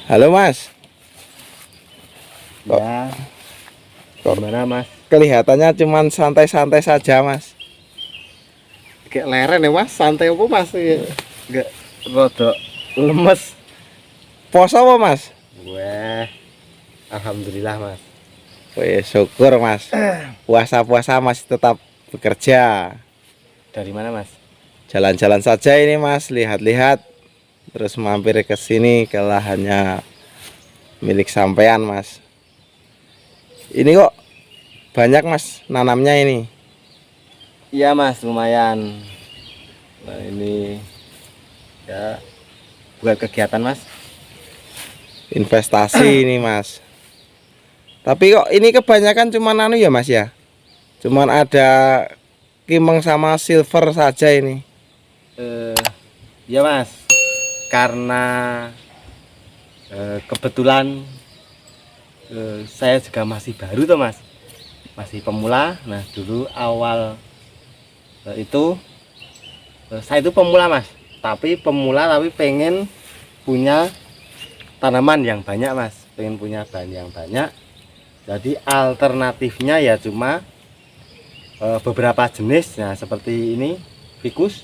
Halo Mas, kok, Ya, kok gimana Mas? kelihatannya cuman santai-santai saja Mas. Kayak leren ya Mas, santai apa Mas? Enggak rodok lemes. Poso apa Mas? Wah, alhamdulillah Mas. Wih, syukur Mas. Puasa-puasa masih tetap bekerja. Dari mana Mas? Jalan-jalan saja ini Mas, lihat-lihat. Terus mampir ke sini ke lahannya milik sampean Mas. Ini kok banyak Mas nanamnya ini. Iya Mas, lumayan. Nah, ini ya buat kegiatan Mas. Investasi ini Mas. Tapi kok ini kebanyakan cuman anu ya Mas ya. Cuman ada kimeng sama silver saja ini. Eh, ya Mas, karena kebetulan saya juga masih baru tuh Mas. Masih pemula. Nah, dulu awal itu saya itu pemula Mas. Tapi pemula tapi pengen punya tanaman yang banyak Mas, pengen punya bahan yang banyak. Jadi alternatifnya ya cuma beberapa jenis. Nah seperti ini ficus,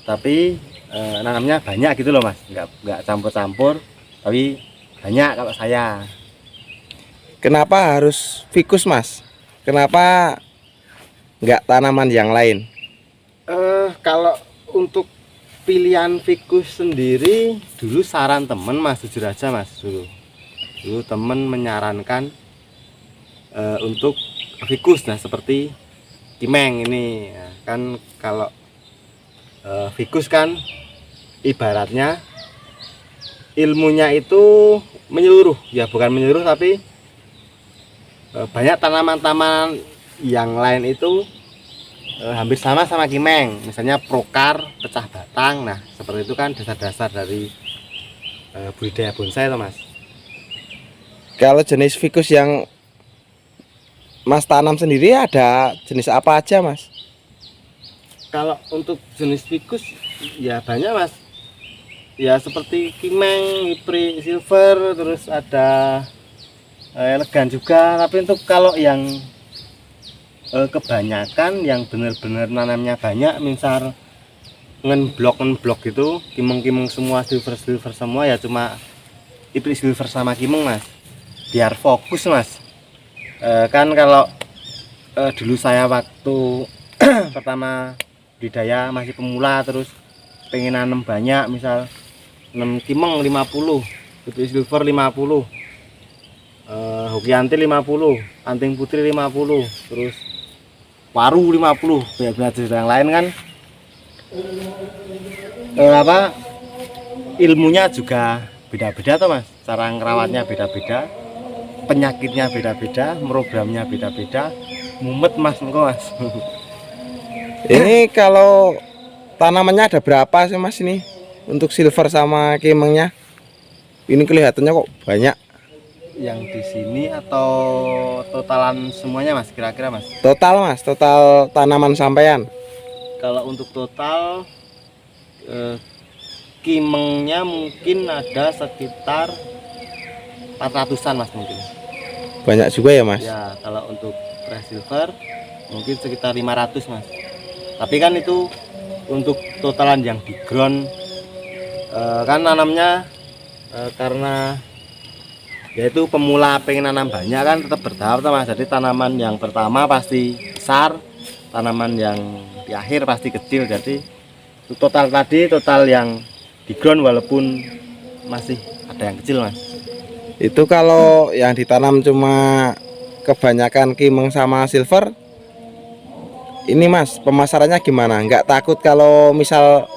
tapi nanamnya banyak gitu loh Mas, nggak campur-campur, tapi banyak kalau saya. Kenapa harus ficus Mas? Kenapa nggak tanaman yang lain? Kalau untuk pilihan ficus sendiri, dulu saran temen Mas, jujur aja Mas, dulu temen menyarankan untuk ficus. Nah seperti kimeng ini ya, kan kalau ficus kan ibaratnya ilmunya itu menyeluruh, ya bukan menyeluruh tapi banyak tanaman-tanaman yang lain itu hampir sama kimeng, misalnya prokar, pecah batang. Nah seperti itu kan dasar-dasar dari budidaya bonsai toh Mas. Kalau jenis ficus yang Mas tanam sendiri ada jenis apa aja Mas? Kalau untuk jenis ficus ya banyak Mas, ya seperti kimeng, ipri, silver, terus ada elegan juga. Tapi untuk kalau yang kebanyakan yang benar-benar nanamnya banyak, misal ngeblok gitu, kimeng semua, silver semua, ya cuma ipri silver sama kimeng Mas, biar fokus Mas. Kan kalau dulu saya waktu pertama budidaya masih pemula, terus pengen nanam banyak, misal 6 kimeng 50, putri silver 50, hokianti 50, anting putri 50, terus waru 50, banyak yang lain kan. Ilmunya juga beda-beda tuh Mas, cara ngerawatnya beda-beda, penyakitnya beda-beda, programnya beda-beda, mumet Mas engko Mas. Ini kalau tanamannya ada berapa sih Mas ini? Untuk silver sama kimengnya? Ini kelihatannya kok banyak. Yang di sini atau totalan semuanya Mas, kira-kira Mas? Total Mas, total tanaman sampean. Kalau untuk total kimengnya mungkin ada sekitar 400-an Mas mungkin. Banyak juga ya Mas. Ya, kalau untuk fresh silver mungkin sekitar 500 Mas. Tapi kan itu untuk totalan yang di ground, kan nanamnya karena yaitu pemula pengen nanam banyak kan tetap bertahap Mas. Jadi tanaman yang pertama pasti besar, tanaman yang di akhir pasti kecil. Jadi total yang di ground walaupun masih ada yang kecil Mas. Itu kalau yang ditanam cuma kebanyakan kimeng sama silver. Ini Mas, pemasarannya gimana? Nggak takut kalau misal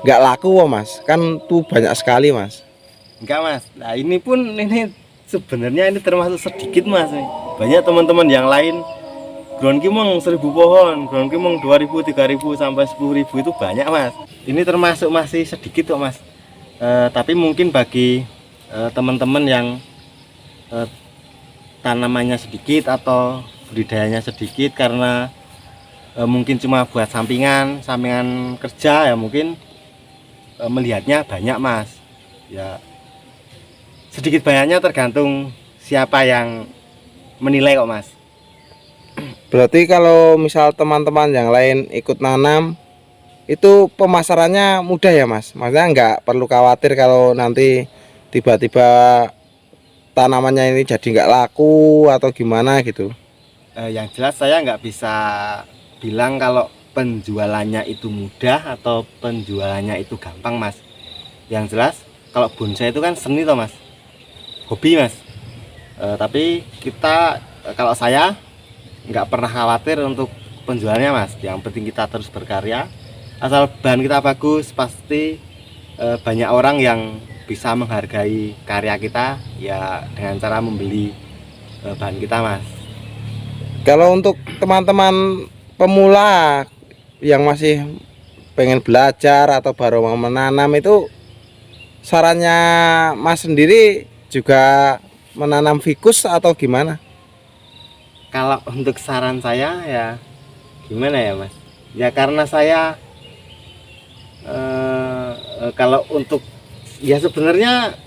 nggak laku Mas? Kan tuh banyak sekali Mas. Enggak Mas. Nah ini sebenarnya ini termasuk sedikit Mas. Banyak teman-teman yang lain ground kimeng 1000 pohon, ground kimeng 2000, 3000 sampai 10.000 itu banyak Mas. Ini termasuk masih sedikit kok Mas. Tapi mungkin bagi teman-teman yang tanamannya sedikit atau budidayanya sedikit, karena mungkin cuma buat sampingan kerja, ya mungkin melihatnya banyak Mas. Ya sedikit banyaknya tergantung siapa yang menilai kok mas. Berarti kalau misal teman-teman yang lain ikut nanam itu pemasarannya mudah ya mas? Maksudnya nggak perlu khawatir kalau nanti tiba-tiba tanamannya ini jadi nggak laku atau gimana gitu. Yang jelas saya nggak bisa bilang kalau penjualannya itu mudah atau penjualannya itu gampang mas. Yang jelas kalau bonsai itu kan seni toh mas, hobi mas. Tapi kita kalau saya nggak pernah khawatir untuk penjualannya mas. Yang penting kita terus berkarya, asal bahan kita bagus pasti banyak orang yang bisa menghargai karya kita ya dengan cara membeli bahan kita mas. Kalau untuk teman-teman pemula yang masih pengen belajar atau baru mau menanam itu sarannya mas sendiri juga menanam fikus atau gimana? Kalau untuk saran saya ya gimana ya mas, ya karena saya kalau untuk ya sebenarnya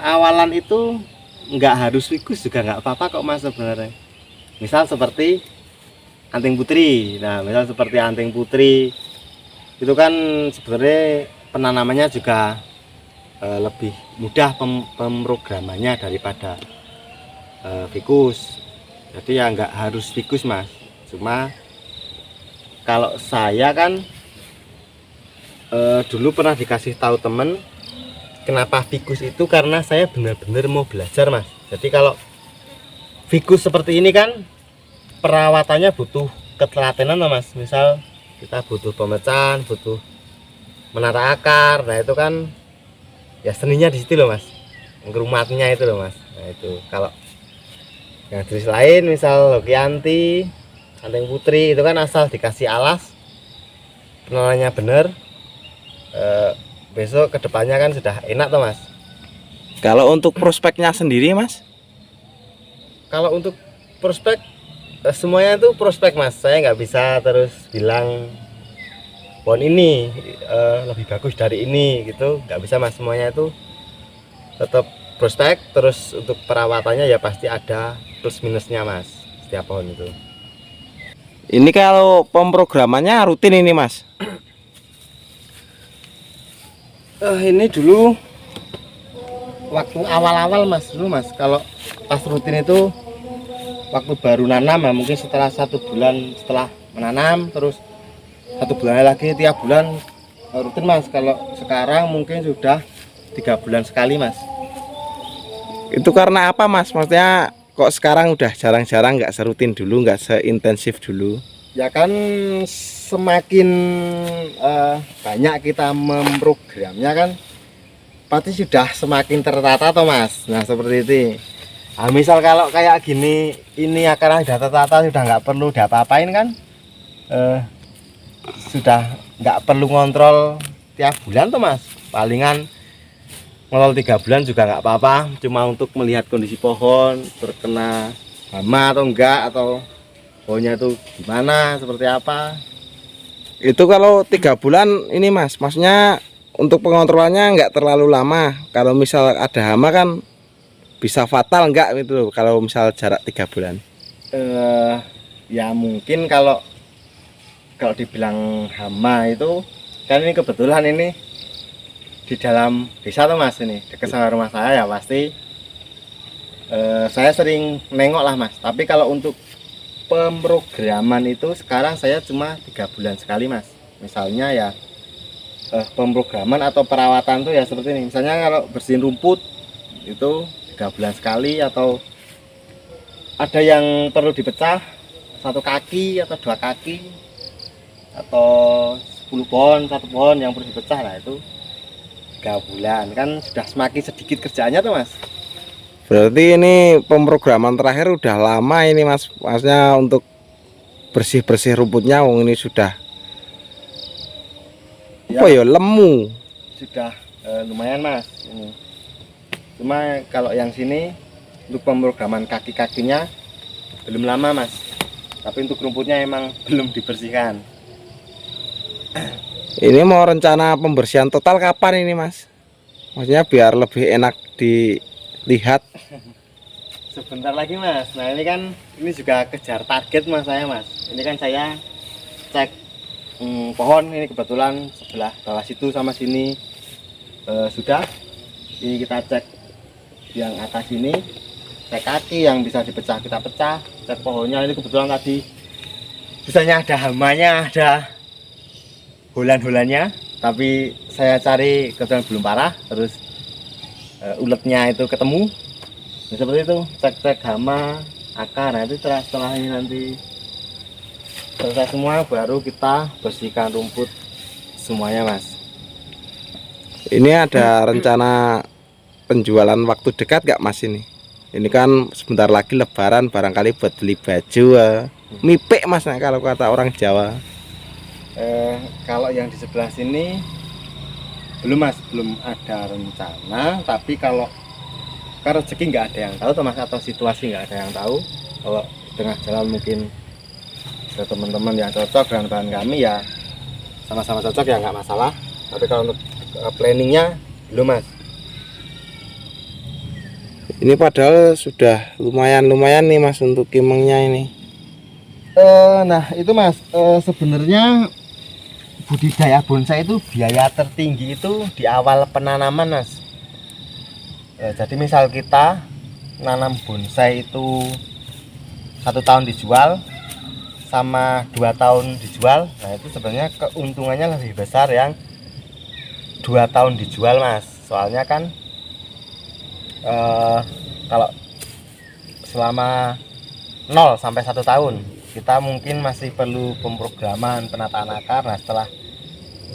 awalan itu nggak harus fikus juga nggak apa-apa kok mas sebenarnya. Misal seperti anting putri, nah misal seperti anting putri itu kan sebenarnya penanamannya juga lebih mudah pemrogramannya daripada fikus. Jadi ya nggak harus fikus mas. Cuma kalau saya kan dulu pernah dikasih tahu temen kenapa fikus itu karena saya benar-benar mau belajar mas. Jadi kalau fikus seperti ini kan perawatannya butuh ketelatenan loh mas. Misal kita butuh pemecahan, butuh menata akar, nah itu kan ya seninya di situ loh mas, ngerumatnya itu loh mas. Nah itu kalau yang jenis lain misal lokianti, anting putri itu kan asal dikasih alas, penangannya bener, besok kedepannya kan sudah enak tuh mas. Kalau untuk prospeknya sendiri mas? Kalau untuk prospek semuanya itu prospek mas. Saya nggak bisa terus bilang pohon ini lebih bagus dari ini gitu, nggak bisa mas. Semuanya itu tetap prospek. Terus untuk perawatannya ya pasti ada plus minusnya mas setiap pohon itu. Ini kalau pemrogramannya rutin ini mas? Ini dulu waktu awal-awal mas, dulu mas kalau pas rutin itu waktu baru nanam ya, mungkin setelah 1 bulan setelah menanam, terus 1 bulan lagi tiap bulan rutin mas. Kalau sekarang mungkin sudah 3 bulan sekali mas. Itu karena apa mas? Maksudnya kok sekarang udah jarang-jarang, nggak serutin dulu, nggak seintensif dulu? Ya kan semakin banyak kita memprogramnya kan pasti sudah semakin tertata toh mas. Nah seperti itu. Nah, misal kalau kayak gini ini akarnya sudah tertata, sudah nggak perlu diapa-apain kan, sudah nggak perlu ngontrol tiap bulan tuh mas. Palingan ngontrol 3 bulan juga nggak apa-apa, cuma untuk melihat kondisi pohon terkena hama atau enggak, atau pohonnya itu gimana, seperti apa. Itu kalau 3 bulan ini mas, maksudnya untuk pengontrolannya nggak terlalu lama. Kalau misal ada hama kan bisa fatal enggak gitu loh, kalau misal jarak 3 bulan? Ya mungkin kalau dibilang hama itu kan ini kebetulan ini di dalam desa tuh mas, ini dekat sama rumah saya ya pasti saya sering nengok lah mas. Tapi kalau untuk pemrograman itu sekarang saya cuma 3 bulan sekali mas. Misalnya ya pemrograman atau perawatan tuh ya seperti ini. Misalnya kalau bersihin rumput itu 3 bulan sekali, atau ada yang perlu dipecah 1 kaki atau 2 kaki, atau 10 pohon 1 pohon yang perlu dipecah, nah itu 3 bulan kan sudah semakin sedikit kerjaannya tuh mas. Berarti ini pemrograman terakhir udah lama ini mas, maksudnya untuk bersih-bersih rumputnya, wong ini sudah Ya, apa ya, lemu. sudah lumayan mas ini. Cuma kalau yang sini untuk pemrograman kaki-kakinya belum lama mas, tapi untuk rumputnya emang belum dibersihkan. Ini mau rencana pembersihan total kapan ini mas? Maksudnya biar lebih enak dilihat. Sebentar lagi mas. Nah ini kan ini juga kejar target mas saya mas. Ini kan saya cek pohon ini kebetulan sebelah bawah situ sama sini sudah. Ini kita cek yang atas ini, cek kaki yang bisa dipecah kita pecah, cek pohonnya ini kebetulan tadi misalnya ada hamanya, ada holan-holannya, tapi saya cari kebetulan belum parah, terus uletnya itu ketemu. Nah, seperti itu, cek hama, akar. Nah itu setelah ini nanti selesai semua baru kita bersihkan rumput semuanya mas. Ini ada rencana penjualan waktu dekat gak mas ini? Ini kan sebentar lagi lebaran, barangkali buat beli baju mipek mas, nah, kalau kata orang Jawa. Kalau yang di sebelah sini belum mas, belum ada rencana. Tapi kalau rezeki nggak ada yang tahu tuh mas, atau situasi nggak ada yang tahu. Kalau tengah jalan mungkin ada teman-teman yang cocok dengan bahan kami ya sama-sama cocok ya nggak masalah. Tapi kalau untuk planningnya belum mas. Ini padahal sudah lumayan nih mas untuk kimengnya ini. Nah itu mas, sebenarnya budidaya bonsai itu biaya tertinggi itu di awal penanaman mas. Jadi misal kita nanam bonsai itu 1 tahun dijual sama 2 tahun dijual, nah itu sebenarnya keuntungannya lebih besar yang 2 tahun dijual mas. Soalnya kan kalau selama 0 sampai 1 tahun kita mungkin masih perlu pemrograman penataan akar. Nah setelah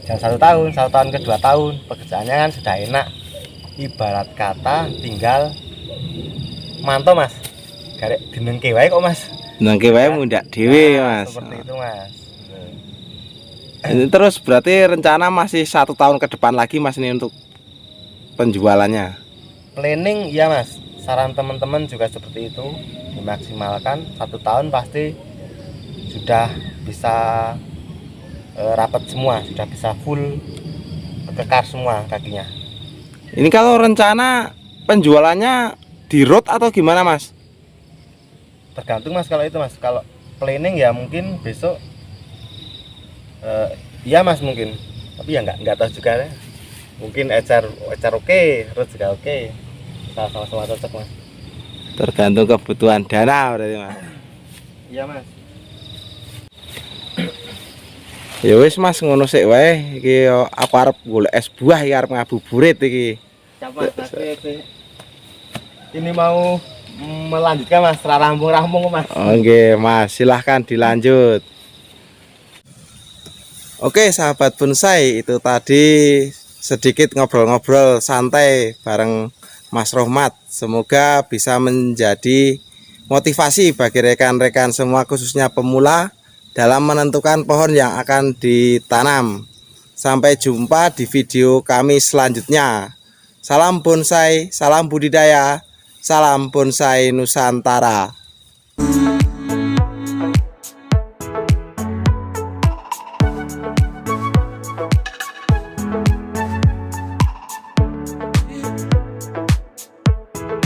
jalan 1 tahun ke 2 tahun pekerjaannya kan sudah enak. Ibarat kata tinggal mantau mas, garek dinengke wae kok mas. Nangke wae mundak dhewe mas. Seperti itu mas. Ini terus berarti rencana masih 1 tahun ke depan lagi mas ini untuk penjualannya. Planning ya mas, saran teman-teman juga seperti itu, dimaksimalkan 1 tahun pasti sudah bisa rapat semua, sudah bisa full kekar semua kakinya. Ini kalau rencana penjualannya di road atau gimana mas? Tergantung mas kalau itu mas. Kalau planning ya mungkin besok iya mas mungkin. Tapi ya nggak tahu juga ya. Mungkin ecer oke, road juga oke. Sama-sama cocok mas. Tergantung kebutuhan dana berarti mas. Iya mas. Ya wis mas, ngono sik wae iki aku arep golek es buah iki arep ngabuburit iki. Siap mas, ini mau melanjutkan mas, rampung mas. Oke mas, silahkan dilanjut. Oke sahabat bonsai, itu tadi sedikit ngobrol-ngobrol santai bareng Mas Rohmat. Semoga bisa menjadi motivasi bagi rekan-rekan semua khususnya pemula dalam menentukan pohon yang akan ditanam. Sampai jumpa di video kami selanjutnya. Salam bonsai, salam budidaya, salam bonsai Nusantara.